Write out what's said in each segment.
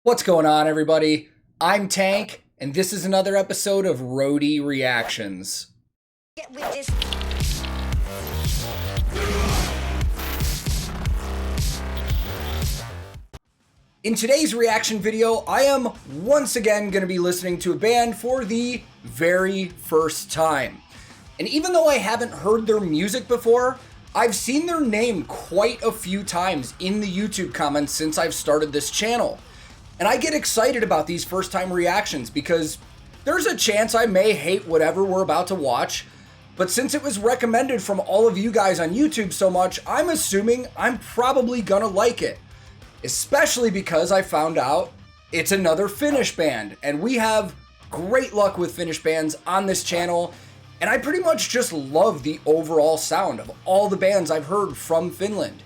What's going on, everybody? I'm Tank, and this is another episode of Roadie Reactions. Get with this. In today's reaction video, I am once again going to be listening to a band for the very first time. And even though I haven't heard their music before, I've seen their name quite a few times in the YouTube comments since I've started this channel. And I get excited about these first time reactions because there's a chance I may hate whatever we're about to watch, but since it was recommended from all of you guys on YouTube so much, I'm assuming I'm probably gonna like it. Especially because I found out it's another Finnish band, and we have great luck with Finnish bands on this channel, and I pretty much just love the overall sound of all the bands I've heard from Finland.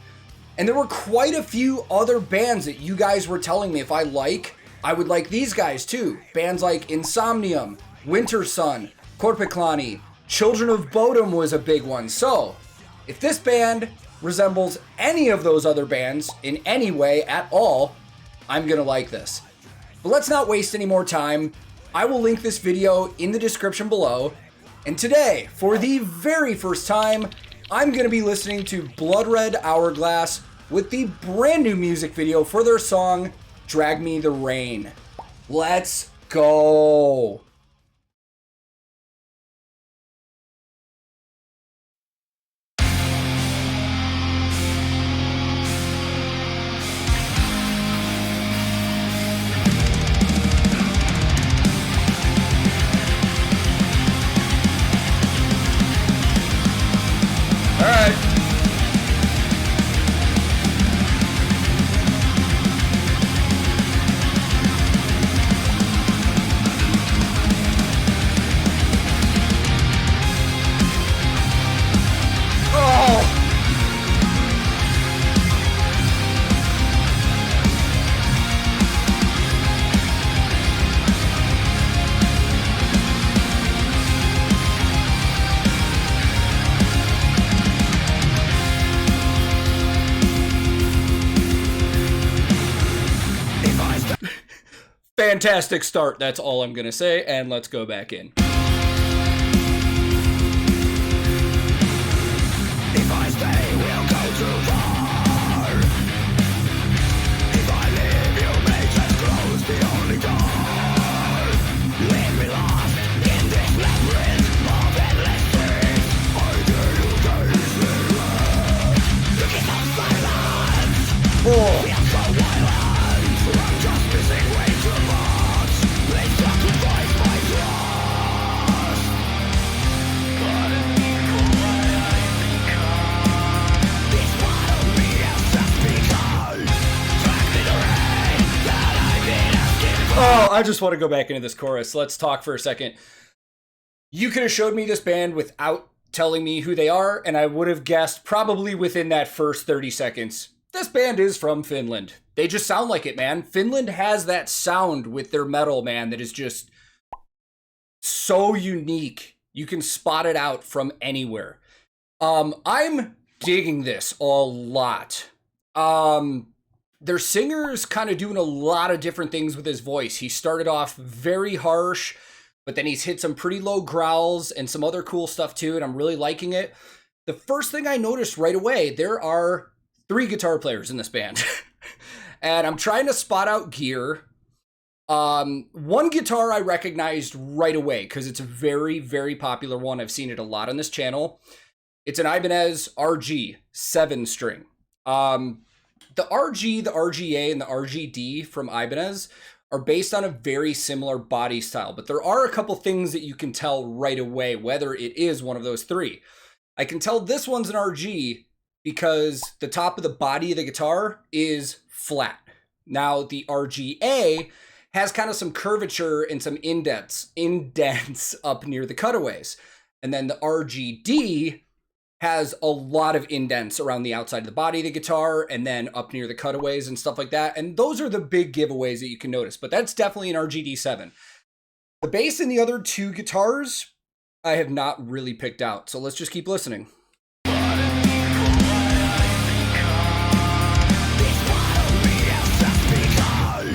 And there were quite a few other bands that you guys were telling me if I would like these guys too. Bands like Insomnium, Winter Sun, Korpiklani, Children of Bodom was a big one. So, if this band resembles any of those other bands in any way at all, I'm gonna like this. But let's not waste any more time. I will link this video in the description below. And today, for the very first time, I'm gonna be listening to Bloodred Hourglass with the brand new music video for their song, Drag Me the Rain. Let's go. All right. Oh. Fantastic start, that's all I'm gonna say, and let's go back in. If I stay, we'll go too far. If I leave, you may just close the only door. Leave me lost in this labyrinth of endless things. I dare you gaze me left. The kiss of silence. Oh. We are so violent. I'm just missing way too much. They sacrifice my trust. But in equal way I become. This part of me has just begun. Drag me the rain that I've been asking for. Oh, I just want to go back into this chorus. Let's talk for a second. You could have showed me this band without telling me who they are, and I would have guessed probably within that first 30 seconds. This band is from Finland. They just sound like it, man. Finland has that sound with their metal, man, that is just so unique. You can spot it out from anywhere. I'm digging this a lot. Their singer's kind of doing a lot of different things with his voice. He started off very harsh, but then he's hit some pretty low growls and some other cool stuff too, and I'm really liking it. The first thing I noticed right away, there are 3 guitar players in this band. And I'm trying to spot out gear. One guitar I recognized right away because it's a very, very popular one. I've seen it a lot on this channel. It's an Ibanez RG 7-string. The RG, the RGA, and the RGD from Ibanez are based on a very similar body style, but there are a couple things that you can tell right away whether it is one of those 3. I can tell this one's an RG because the top of the body of the guitar is flat. Now, the RGA has kind of some curvature and some indents up near the cutaways. And then the RGD has a lot of indents around the outside of the body of the guitar and then up near the cutaways and stuff like that. And those are the big giveaways that you can notice, but that's definitely an RGD7. The bass in the other 2 guitars, I have not really picked out. So let's just keep listening. This part of me has just begun.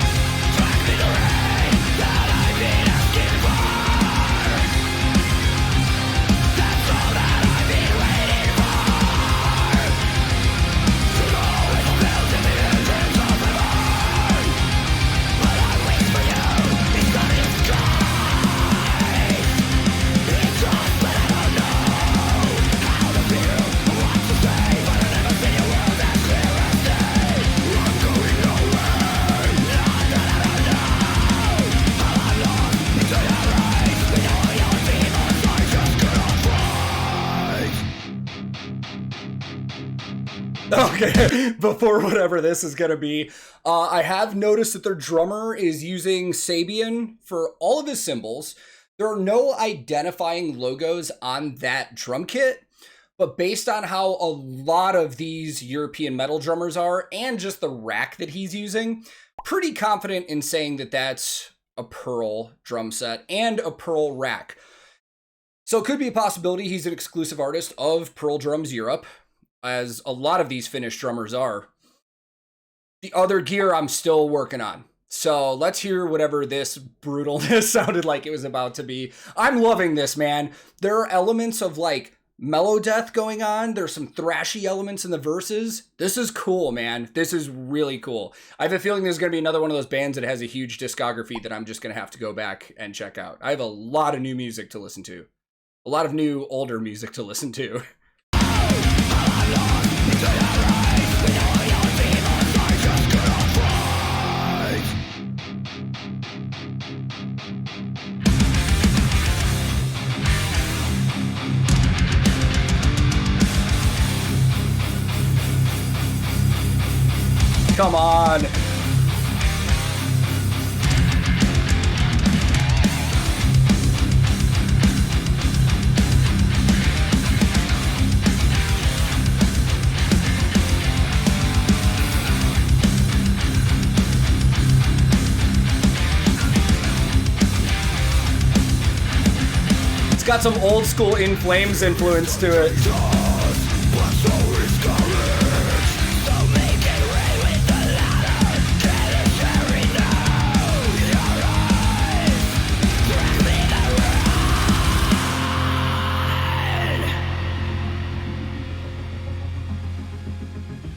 Okay, before whatever this is going to be, I have noticed that their drummer is using Sabian for all of his cymbals. There are no identifying logos on that drum kit, but based on how a lot of these European metal drummers are, and just the rack that he's using, pretty confident in saying that that's a Pearl drum set and a Pearl rack. So it could be a possibility he's an exclusive artist of Pearl Drums Europe, as a lot of these Finnish drummers are. The other gear I'm still working on. So let's hear whatever this brutalness sounded like it was about to be. I'm loving this, man. There are elements of like mellow death going on. There's some thrashy elements in the verses. This is cool, man. This is really cool. I have a feeling there's going to be another one of those bands that has a huge discography that I'm just going to have to go back and check out. I have a lot of new music to listen to. A lot of new, older music to listen to. Come on. It's got some old school In Flames influence to it.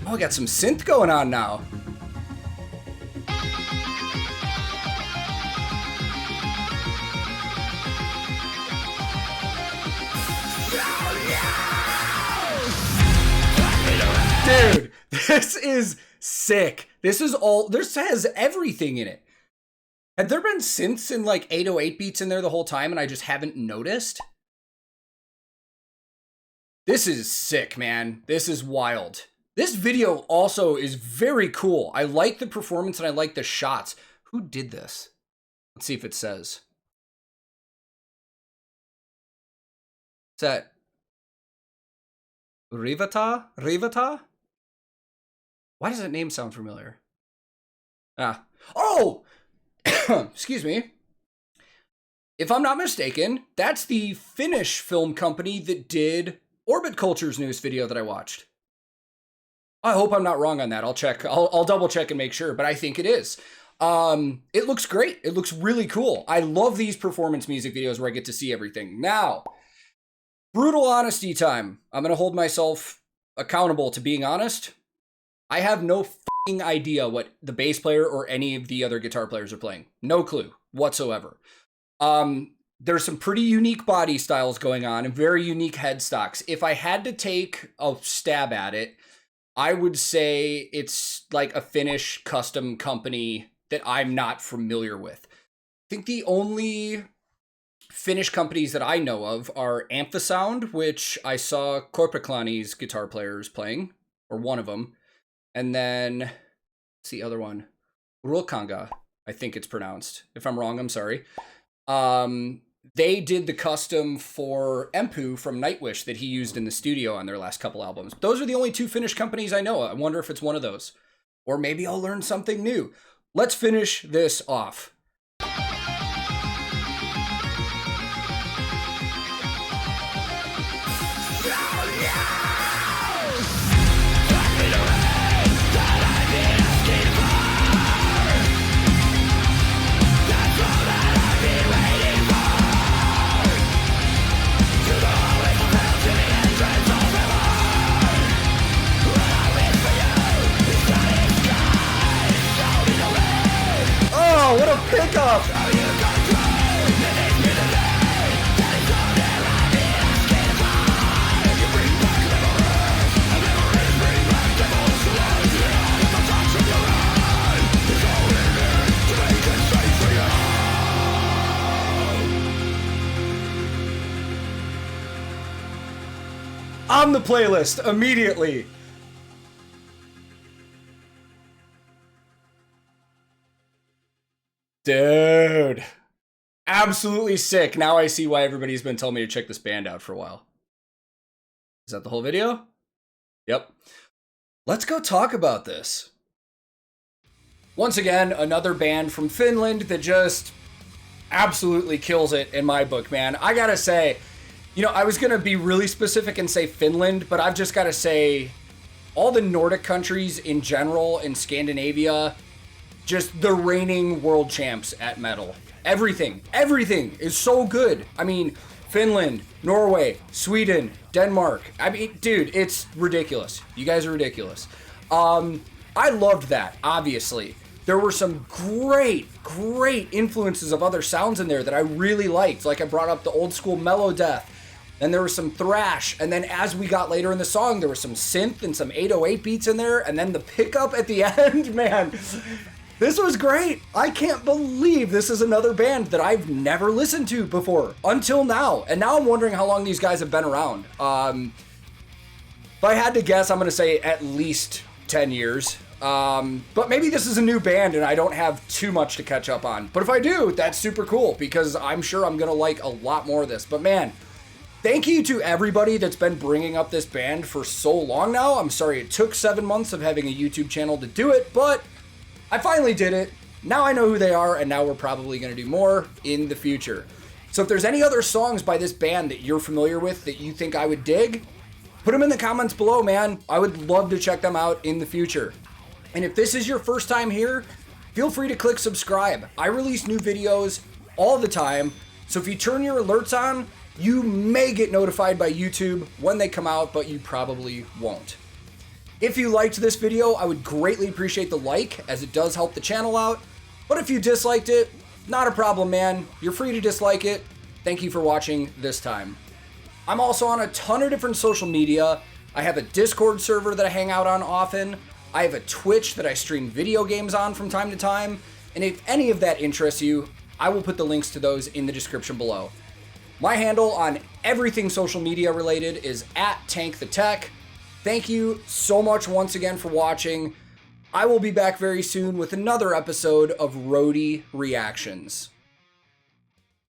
Oh, we got some synth going on now. Dude, this is sick. This has everything in it. Had there been synths and like 808 beats in there the whole time and I just haven't noticed? This is sick, man. This is wild. This video also is very cool. I like the performance and I like the shots. Who did this? Let's see if it says. Is that Rivata? Rivata? Why does that name sound familiar? Oh! Excuse me. If I'm not mistaken, that's the Finnish film company that did Orbit Culture's newest video that I watched. I hope I'm not wrong on that. I'll check. I'll double check and make sure, but I think it is. It looks great. It looks really cool. I love these performance music videos where I get to see everything. Now, brutal honesty time. I'm going to hold myself accountable to being honest. I have no f***ing idea what the bass player or any of the other guitar players are playing. No clue whatsoever. There's some pretty unique body styles going on and very unique headstocks. If I had to take a stab at it, I would say it's like a Finnish custom company that I'm not familiar with. I think the only Finnish companies that I know of are Amphisound, which I saw Korpiklani's guitar players playing, or one of them. And then, what's the other one? Rulkanga, I think it's pronounced. If I'm wrong, I'm sorry. They did the custom for Empu from Nightwish that he used in the studio on their last couple albums. Those are the only two Finnish companies I know. I wonder if it's one of those. Or maybe I'll learn something new. Let's finish this off. Oh, what a pickup! On the playlist immediately. Dude. Absolutely sick. Now I see why everybody's been telling me to check this band out for a while. Is that the whole video? Yep. Let's go talk about this. Once again, another band from Finland that just absolutely kills it in my book, man. I gotta say, you know, I was gonna be really specific and say Finland, but I've just gotta say all the Nordic countries in general in Scandinavia, just the reigning world champs at metal. Everything is so good. I mean, Finland, Norway, Sweden, Denmark. I mean, dude, it's ridiculous. You guys are ridiculous. I loved that, obviously. There were some great influences of other sounds in there that I really liked. Like I brought up the old school mellow death, and there was some thrash, and then as we got later in the song, there was some synth and some 808 beats in there, and then the pickup at the end, man. This was great. I can't believe this is another band that I've never listened to before until now. And now I'm wondering how long these guys have been around. If I had to guess, I'm going to say at least 10 years. But maybe this is a new band and I don't have too much to catch up on. But if I do, that's super cool because I'm sure I'm going to like a lot more of this. But man, thank you to everybody that's been bringing up this band for so long now. I'm sorry it took 7 months of having a YouTube channel to do it, but I finally did it. Now I know who they are, and now we're probably going to do more in the future. So if there's any other songs by this band that you're familiar with that you think I would dig, put them in the comments below, man. I would love to check them out in the future. And if this is your first time here, feel free to click subscribe. I release new videos all the time, so if you turn your alerts on, you may get notified by YouTube when they come out, but you probably won't. If you liked this video, I would greatly appreciate the like, as it does help the channel out. But if you disliked it, not a problem, man. You're free to dislike it. Thank you for watching this time. I'm also on a ton of different social media. I have a Discord server that I hang out on often. I have a Twitch that I stream video games on from time to time. And if any of that interests you, I will put the links to those in the description below. My handle on everything social media related is @TankTheTech. Thank you so much once again for watching. I will be back very soon with another episode of Roadie Reactions.